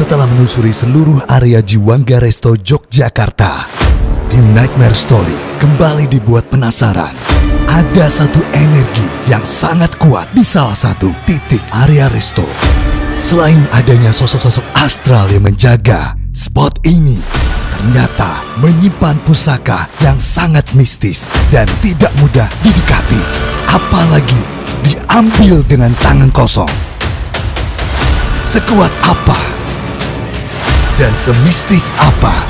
Setelah menelusuri seluruh area Jiwangga Resto Yogyakarta, tim Nightmare Story kembali dibuat penasaran. Ada satu energi yang sangat kuat di salah satu titik area resto. Selain adanya sosok-sosok astral yang menjaga, spot ini ternyata menyimpan pusaka yang sangat mistis dan tidak mudah didekati. Apalagi diambil dengan tangan kosong. Sekuat apa dan semistis apa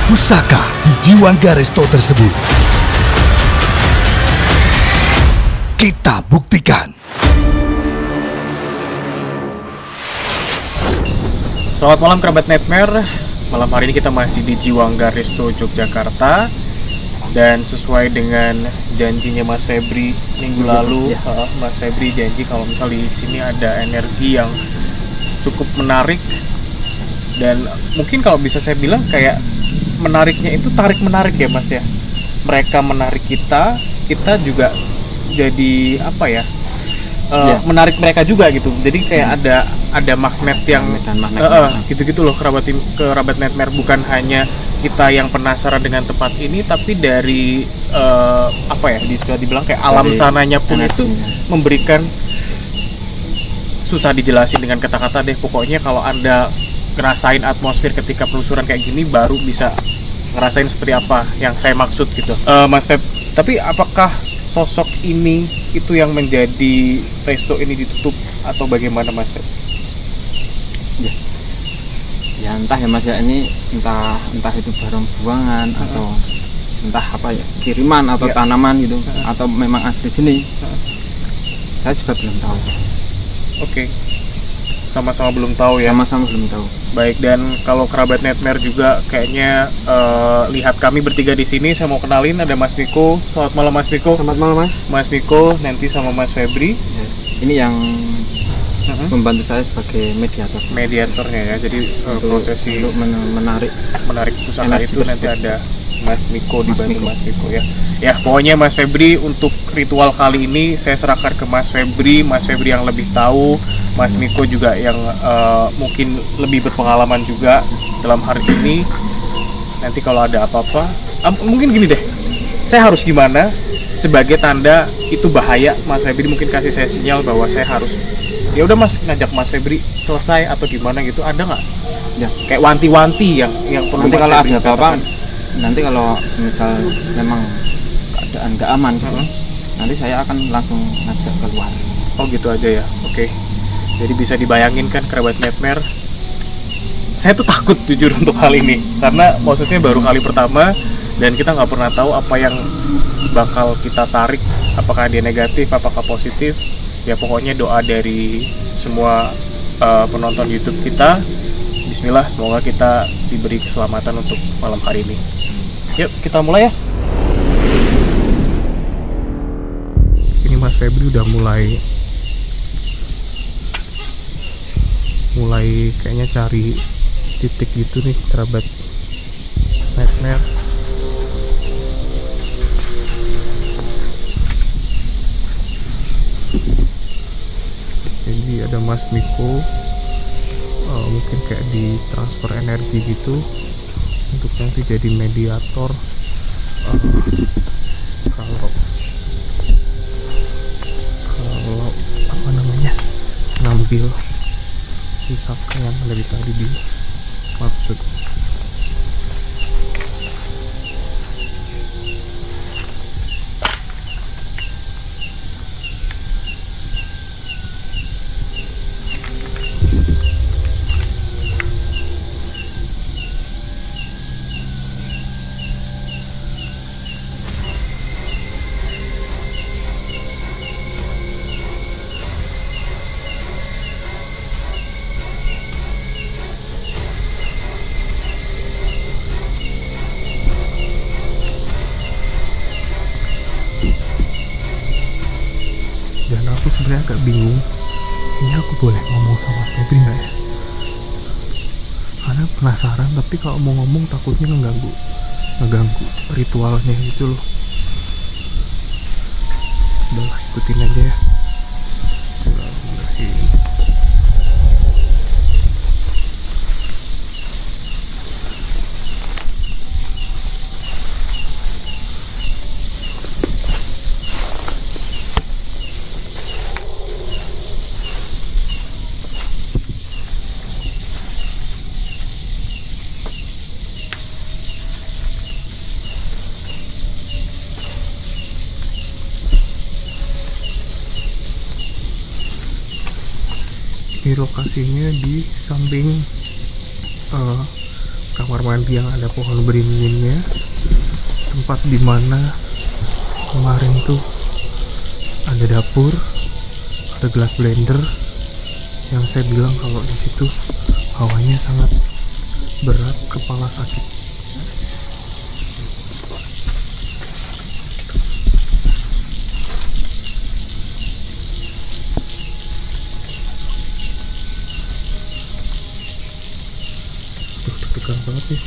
pusaka di Jiwangga Resto tersebut? Kita buktikan. Selamat malam kerabat Nightmare. Malam hari ini kita masih di Jiwangga Resto Yogyakarta. Dan sesuai dengan janjinya Mas Febri minggu lalu, Mas Febri janji kalau misal di sini ada energi yang cukup menarik. Dan mungkin kalau bisa saya bilang kayak menariknya itu tarik-menarik ya Mas ya. Mereka menarik kita juga jadi apa ya, menarik mereka juga gitu. Jadi kayak ada magnet yang gitu-gitu loh kerabat Nightmare. Bukan hanya kita yang penasaran dengan tempat ini, tapi dari apa ya, sudah dibilang kayak alam sananya pun itu memberikan, susah dijelasin dengan kata-kata deh. Pokoknya kalau Anda ngerasain atmosfer ketika penelusuran kayak gini, baru bisa ngerasain seperti apa yang saya maksud gitu. Mas Feb, tapi apakah sosok ini itu yang menjadi resto ini ditutup atau bagaimana Mas Feb? Ya entah ya Mas ya, ini entah itu barang buangan atau entah apa ya, kiriman atau tanaman gitu, atau memang asli sini. Saya juga belum tahu. Oke. Sama-sama belum tahu ya. Sama-sama belum tahu. Baik, dan kalau kerabat Nightmare juga kayaknya lihat kami bertiga di sini, saya mau kenalin, ada Mas Miko. Selamat malam Mas Miko. Selamat malam Mas. Mas Miko, nanti sama Mas Febri. Ya, ini yang membantu saya sebagai mediatornya ya. Jadi prosesi untuk menarik pusaka itu nanti ada Mas Miko, dibantu Mas Miko ya. Ya pokoknya Mas Febri, untuk ritual kali ini saya serahkan ke Mas Febri. Mas Febri yang lebih tahu, Mas Miko juga yang mungkin lebih berpengalaman juga dalam hari ini. Nanti kalau ada apa-apa, mungkin gini deh, saya harus gimana sebagai tanda itu bahaya? Mas Febri mungkin kasih saya sinyal bahwa saya harus, ya udah Mas, ngajak Mas Febri selesai atau gimana gitu, ada nggak? Ya. Kayak wanti-wanti yang perlu. Nanti Mas kalau Febri ada apa-apa, nanti kalau semisal memang keadaan nggak aman gitu, nanti saya akan langsung ngajak keluar. Oh gitu aja ya, oke. Jadi bisa dibayangin kan kerabat Nightmare, saya tuh takut jujur untuk hal ini, karena maksudnya baru kali pertama dan kita nggak pernah tahu apa yang bakal kita tarik, apakah dia negatif, apakah positif. Ya pokoknya doa dari semua penonton YouTube kita, bismillah, semoga kita diberi keselamatan untuk malam hari ini. Yuk kita mulai ya. Ini Mas Febri udah mulai kayaknya cari titik gitu nih kerabat Nightmare. Jadi ada Mas Miko, mungkin kayak di transfer energi gitu untuk nanti jadi mediator. Kalau apa namanya, ngambil pusaka yang dari tadi dimaksud. Dan aku sebenarnya agak bingung, ini aku boleh ngomong sama Mas Febri nggak ya? Karena penasaran, tapi kalau mau ngomong takutnya ngeganggu ritualnya gitu loh. Udahlah, ikutin aja ya. Bismillahirrahmanirrahim. Ini lokasinya di samping kamar mandi yang ada pohon beringinnya, tempat dimana kemarin tuh ada dapur, ada gelas blender yang saya bilang kalau di situ hawanya sangat berat, kepala sakit. Tuh, deg-degan banget nih.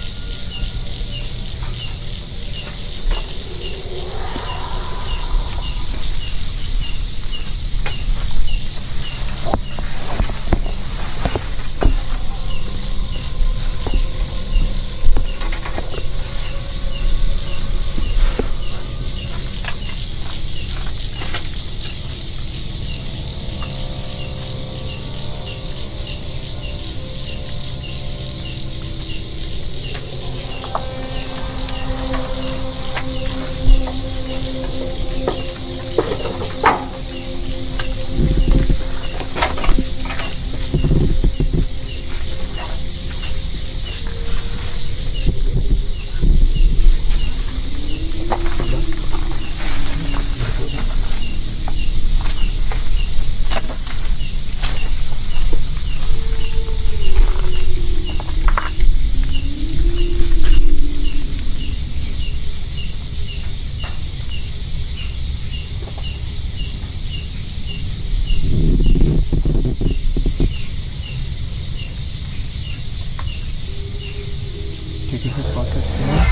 Jadi ini prosesnya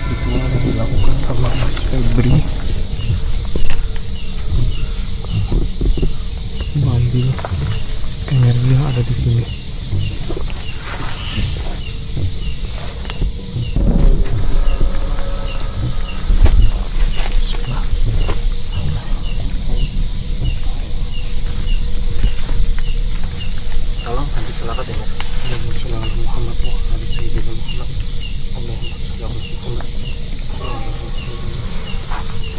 ritual yang dilakukan sama Mas Febri mengambil energi yang ada di sini. Tolong nanti silakan ya Mas. Muhammad wa ala sayyidina Muhammad. Allahumma shalli ala Muhammad.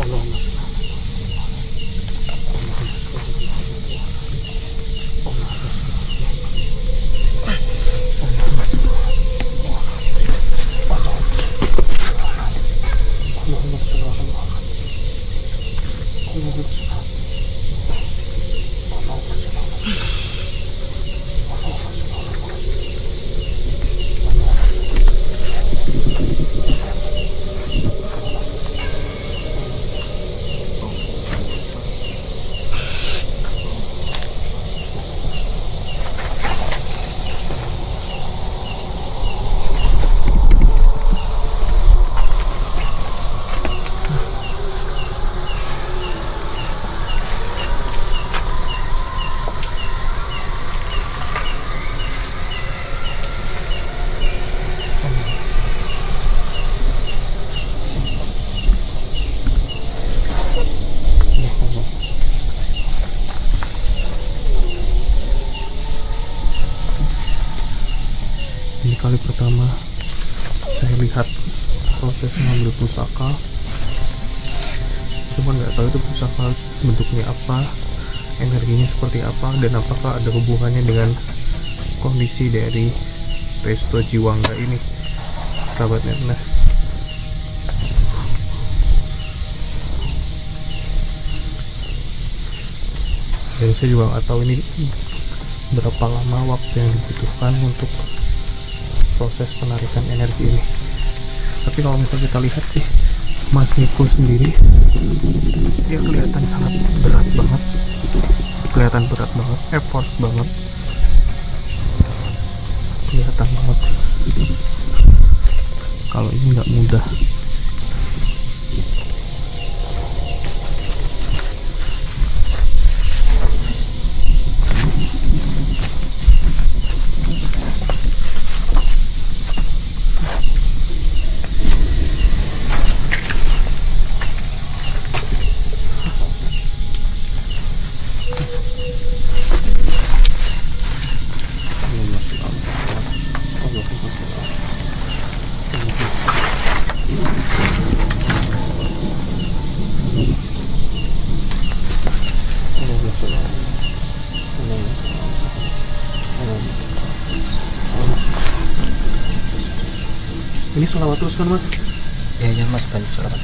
Allahumma shalli ala Ini kali pertama saya lihat proses mengambil pusaka, cuma nggak tahu itu pusaka bentuknya apa, energinya seperti apa, dan apakah ada hubungannya dengan kondisi dari Resto Jiwangga ini, sahabat Netnes. Dan saya juga nggak tahu ini berapa lama waktu yang dibutuhkan untuk proses penarikan energi ini. Tapi kalau misalnya kita lihat sih, Mas Niko sendiri dia kelihatan sangat berat banget, effort banget, kelihatan banget kalau ini nggak mudah. Ini sholawat terus kan Mas? Ya Mas, bantu sholawat.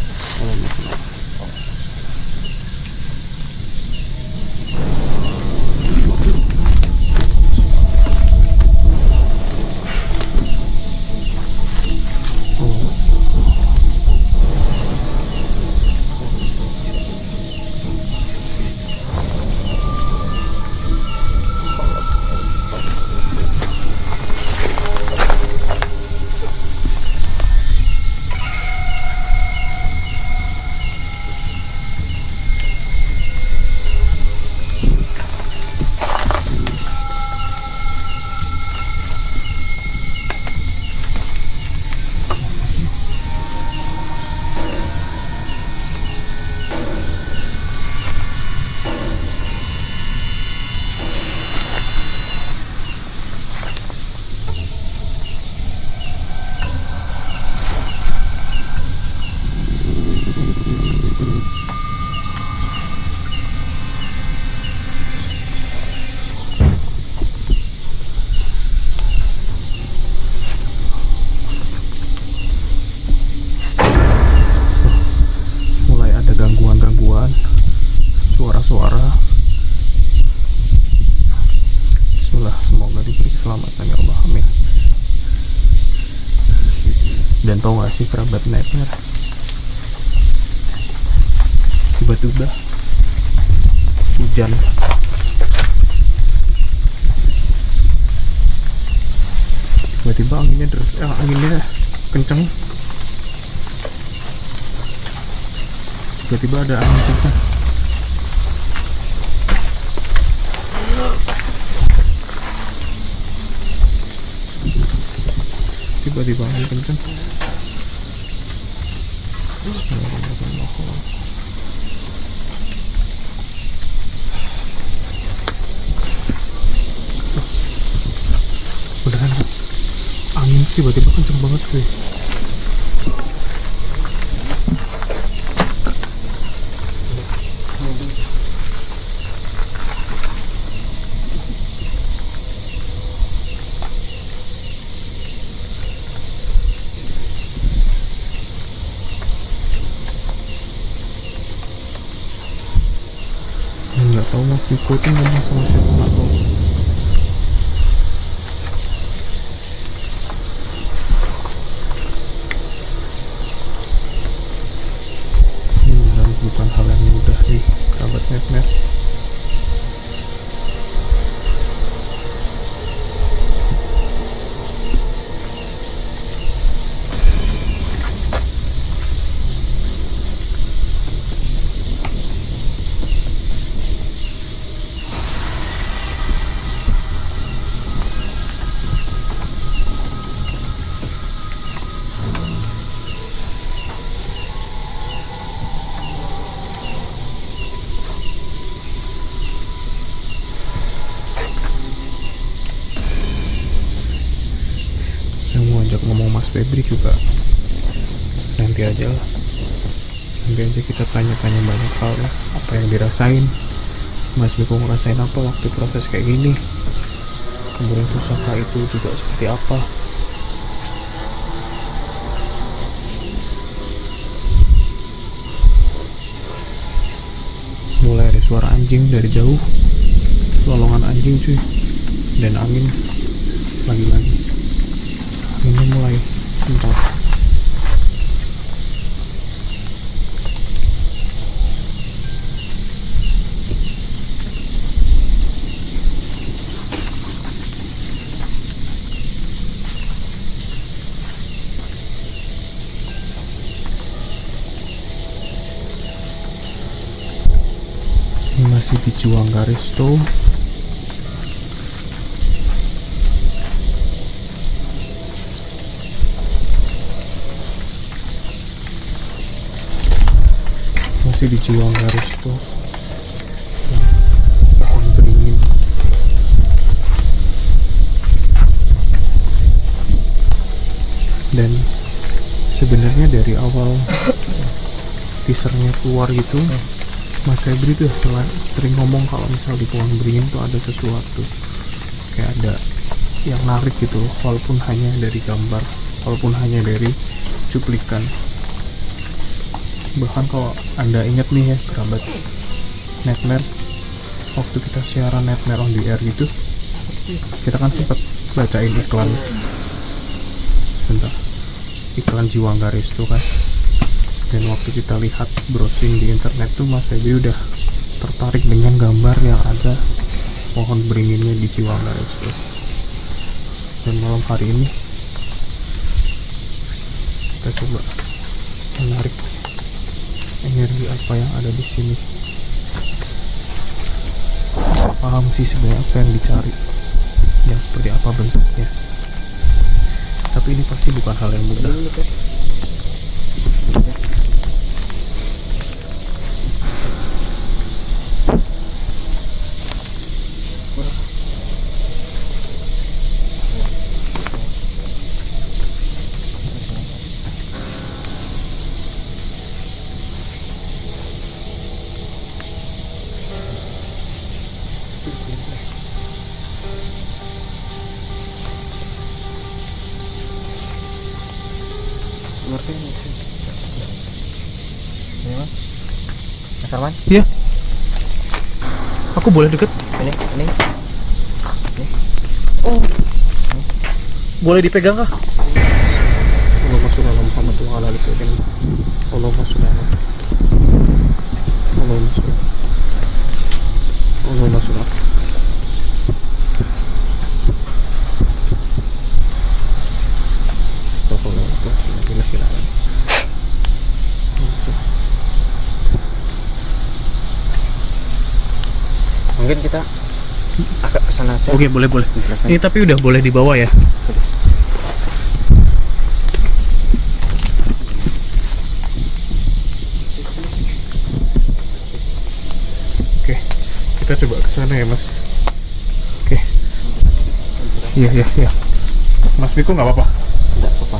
suara-suara. Bismillah, semoga diberi keselamatan ya Allah, amin. Dan tau gak sih kerabat nightmare, tiba-tiba hujan. Tiba-tiba anginnya deras, anginnya kenceng. Tiba-tiba ada angin kenceng. Tiba-tiba angin kenceng. Beneran angin tiba-tiba kenceng banget cuy. Nggak tahu Mas Diko itu ngomong sama siapa, nggak tahu. Dan bukan hal yang mudah nih kerabat nightmare. Ngomong Mas Febri juga nanti aja lah, nanti aja kita tanya-tanya banyak hal ya, apa yang dirasain Mas Miko, ngerasain apa waktu proses kayak gini, kemudian pusaka itu juga seperti apa. Mulai ada suara anjing dari jauh, lolongan anjing cuy, dan angin lagi-lagi. Ini mulai kencang. Ini masih di Juwangga Resto. Masih di Juwangga Resto, pohon beringin. Dan sebenarnya dari awal teasernya keluar gitu, Mas Febri tuh sering ngomong kalau misal di pohon beringin tuh ada sesuatu, kayak ada yang narik gitu loh, walaupun hanya dari gambar. walaupun hanya dari cuplikan. Bahkan kalau Anda ingat nih ya, kerabat Nightmare, waktu kita siaran Nightmare on the Air gitu, kita kan sempat bacain iklan, sebentar, iklan Jiwangga Resto kan. Dan waktu kita lihat browsing di internet tuh, Mas Febri udah tertarik dengan gambar yang ada pohon beringinnya di Jiwangga Resto. Dan malam hari ini kita coba menarik energi apa yang ada di sini. Paham sih sebenarnya apa yang dicari dan seperti apa bentuknya, tapi ini pasti bukan hal yang mudah. Mas Arman? Iya. Aku boleh deket? Ini. Oh. Boleh dipegang kah? Allahumma sholli ala Muhammad wa ala ali sayyidina. Allahumma sholli ala Allahumma sholli. Allahumma sholli. Mungkin kita agak kesana aja. Oke, boleh. Ini tapi udah boleh dibawa ya. Oke, kita coba kesana ya, Mas. Oke. Iya. Mas Miko nggak apa-apa? Tidak apa-apa.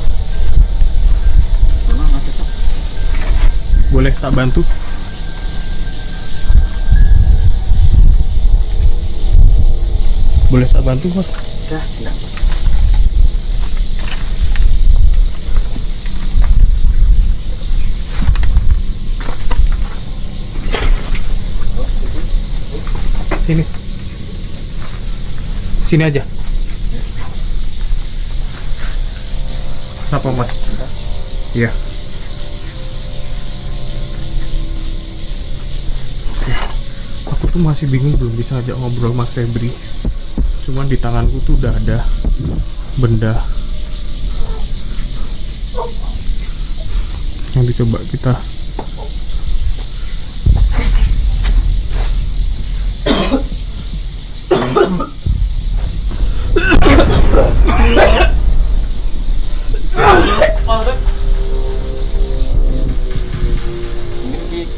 Boleh tak bantu? Boleh tak bantu, Mas? Dah, tidak. Sini aja. Kenapa, Mas? Iya. Oke. Aku tuh masih bingung, belum bisa ajak ngobrol Mas Febri. Cuman di tanganku tuh udah ada benda yang dicoba kita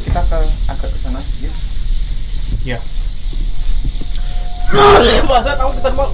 kita agak ke sana sedikit. ya. Masa kamu kita mau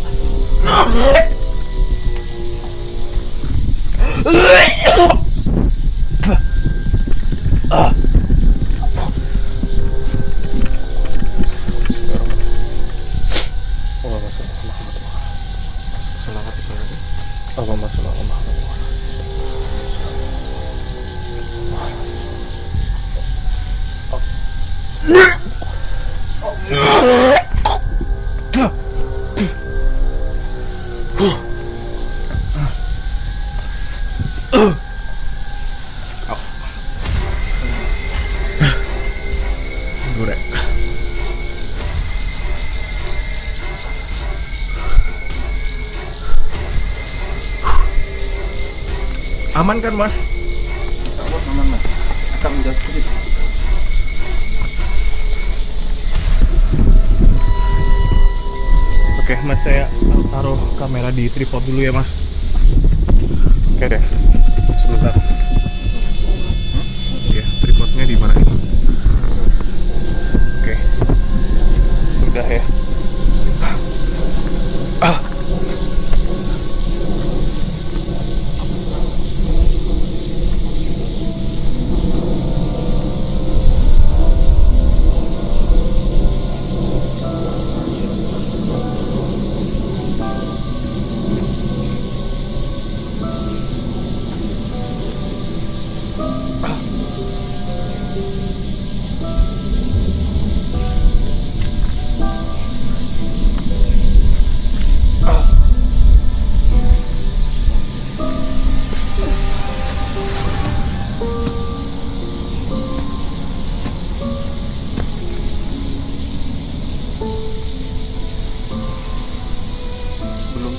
aman kan, Mas? Insya Allah aman, Mas. Agak menjauh sedikit. Oke, Mas, saya taruh kamera di tripod dulu ya, Mas. Oke deh, sebentar. Ya, tripodnya di mana ini? Oke, udah ya.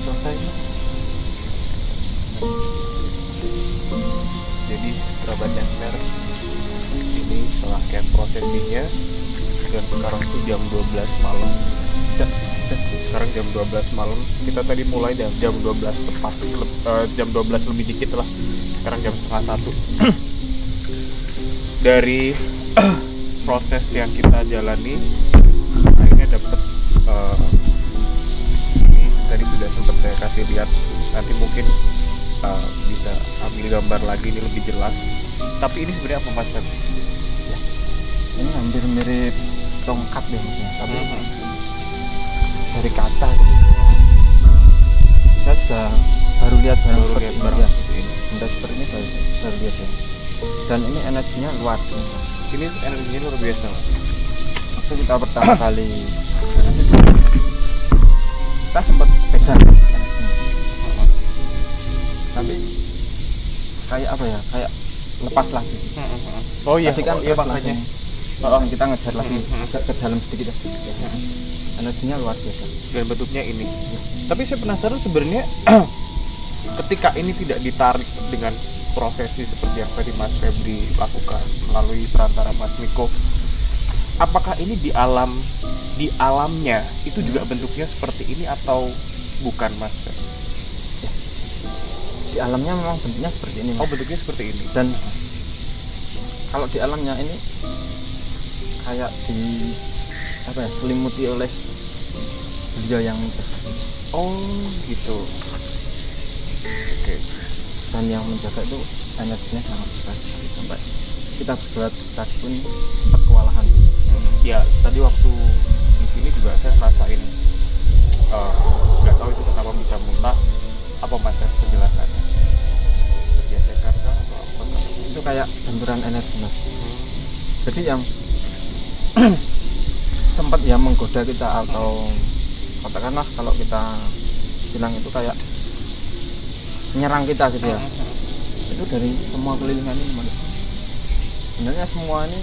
selesai. Jadi kerabat Netmer ini serangkaian prosesinya, dan sekarang tuh jam 12 malam. Sekarang jam 12 malam. Kita tadi mulai jam 12 tepat, jam 12 lebih dikit lah. Sekarang jam setengah 1. Dari proses yang kita jalani, akhirnya dapet ini tadi sudah sempat saya kasih lihat. Nanti mungkin bisa ambil gambar lagi, ini lebih jelas. Tapi ini sebenarnya apa Mas Feb? Ya, ini hampir mirip tongkat ya maksudnya, tapi dari kaca gitu. Saya juga baru lihat barang seperti ini. Benda seperti ini baru lihat ya. Dan ini energinya luar biasa. Ini energinya luar biasa. Waktu kita pertama kali kita sempat pegang energinya, tapi kayak apa ya, kayak lepas lagi. Oh iya, tadi kan iya makanya kita ngejar lagi ke dalam sedikit ya. Energinya luar biasa. Dan bentuknya ini. Tapi saya penasaran sebenarnya ketika ini tidak ditarik dengan prosesi seperti yang tadi Mas Febri lakukan melalui perantara Mas Miko, apakah ini di alamnya itu juga bentuknya seperti ini atau bukan Mas Febri? Ya. Di alamnya memang bentuknya seperti ini Mas. Oh, bentuknya seperti ini. Dan kalau di alamnya ini kayak selimuti oleh beliau yang menjaga. Oh gitu. Oke. Dan yang menjaga itu energinya sangat besar sekali, sampai kita berdua tadi pun sempat kewalahan. Ya tadi waktu di sini juga saya ngerasain nggak tahu itu kenapa bisa muntah. Apa Mas penjelasannya? Tergesekan kah atau apa? Itu kayak benturan energi Mas. Jadi yang sempat ya menggoda kita, atau katakanlah kalau kita bilang itu kayak menyerang kita gitu ya, itu dari semua kelilingan ini Mas. Sebenarnya semua ini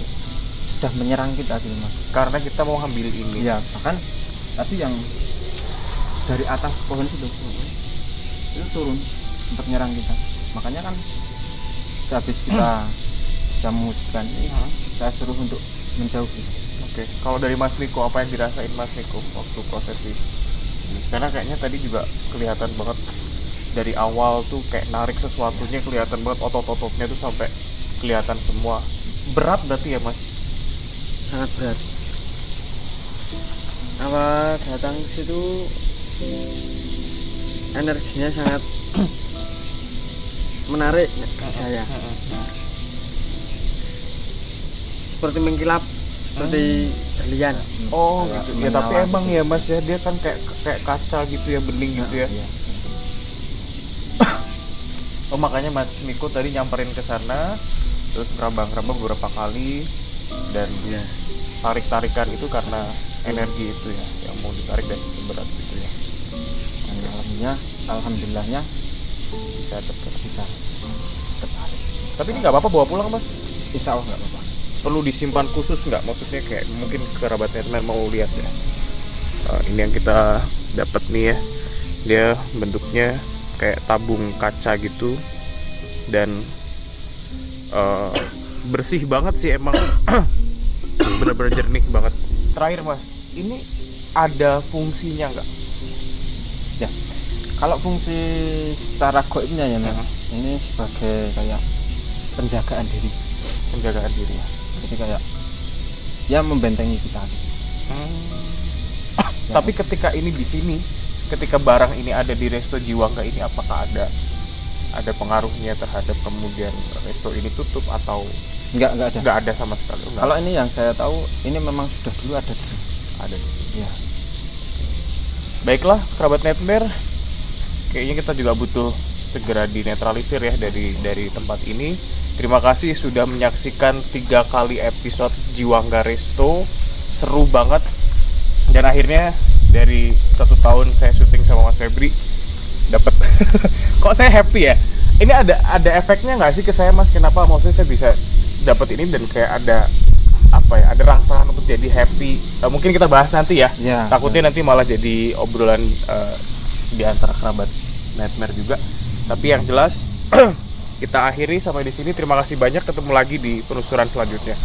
sudah menyerang kita gitu Mas, karena kita mau ambil ini ya. Bahkan tadi yang dari atas pohon itu turun sempat menyerang kita. Makanya kan sehabis kita bisa mewujudkan ini, saya suruh untuk menjauh gitu. Oke, kalau dari Mas Miko, apa yang dirasain Mas Miko waktu prosesi ini? Karena kayaknya tadi juga kelihatan banget dari awal tuh kayak narik sesuatunya, kelihatan banget otot-ototnya tuh sampai kelihatan semua. Berat berarti ya Mas? Sangat berat. Awal datang ke situ energinya sangat menarik saya. Seperti mengkilap, seperti berlian. Oh gitu. Ya tapi emang gitu ya Mas ya, dia kan kayak kaca gitu ya, bening gitu ya. Iya. Oh makanya Mas Miko tadi nyamperin ke sana, terus ngerambang-rambang beberapa kali, dan tarik-tarikan itu karena energi itu ya, yang mau ditarik dan berat gitu ya. Dan alhamdulillahnya Bisa tertarik. Tapi ini nggak apa-apa bawa pulang Mas? Insya Allah nggak apa-apa. Perlu disimpan khusus nggak? Maksudnya kayak mungkin kerabat Netmer mau lihat ya. Ini yang kita dapat nih ya, dia bentuknya kayak tabung kaca gitu, dan bersih banget sih emang. Bener-bener jernih banget. Terakhir Mas, ini ada fungsinya nggak? Ya, kalau fungsi secara goibnya ya Mas, ini sebagai kayak penjagaan diri ya. Jadi kayak ya membentengi kita gitu. Tapi ketika ini di sini, ketika barang ini ada di Resto Jiwangga ini, apakah ada pengaruhnya terhadap kemudian resto ini tutup atau Enggak ada. Enggak ada sama sekali. Kalau ini yang saya tahu, ini memang sudah dulu ada di sini. Ya. Baiklah, kerabat Netmer, kayaknya kita juga butuh segera dinetralisir ya dari tempat ini. Terima kasih sudah menyaksikan 3 kali episode Jiwangga Resto. Seru banget. Dan akhirnya dari 1 tahun saya syuting sama Mas Febri, dapat kok saya happy ya. Ini ada efeknya nggak sih ke saya Mas? Kenapa maksudnya saya bisa dapat ini dan kayak ada ada rangsangan untuk jadi happy. Mungkin kita bahas nanti ya. Takutnya nanti malah jadi obrolan di antara kerabat Nightmare juga. Tapi yang jelas kita akhiri sampai di sini. Terima kasih banyak, ketemu lagi di penelusuran selanjutnya.